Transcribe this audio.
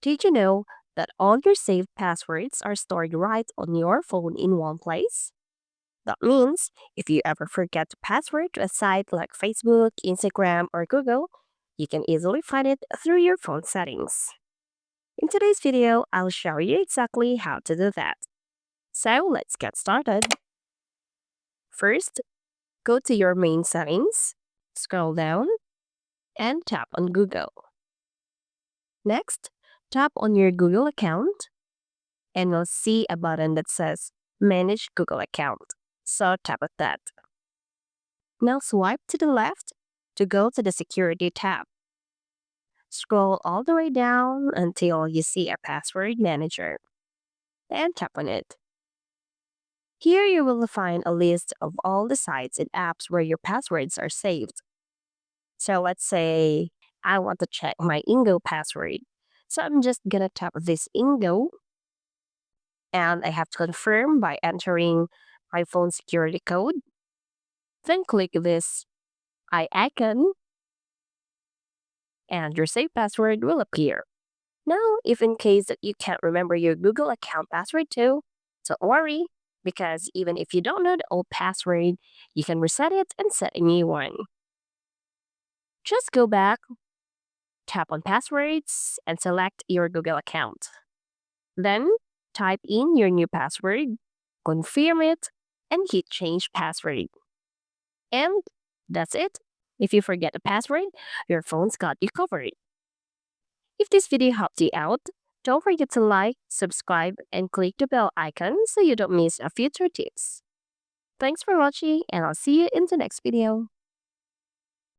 Did you know that all your saved passwords are stored right on your phone in one place? That means if you ever forget the password to a site like Facebook, Instagram, or Google, you can easily find it through your phone settings. In today's video, I'll show you exactly how to do that. So let's get started. First, go to your main settings, scroll down, and tap on Google. Next, tap on your Google account and you'll see a button that says Manage Google Account. So tap on that. Now swipe to the left to go to the Security tab. Scroll all the way down until you see a Password Manager and tap on it. Here you will find a list of all the sites and apps where your passwords are saved. So let's say I want to check my Ingo password. So I'm just gonna tap this Ingo and I have to confirm by entering my phone security code. Then click this I icon and your saved password will appear. Now, if in case that you can't remember your Google account password too, don't worry, because even if you don't know the old password, you can reset it and set a new one. Just go back, tap on passwords, and select your Google account. Then, type in your new password, confirm it, and hit change password. And that's it. If you forget a password, your phone's got you covered. If this video helped you out, don't forget to like, subscribe, and click the bell icon so you don't miss a future tips. Thanks for watching, and I'll see you in the next video.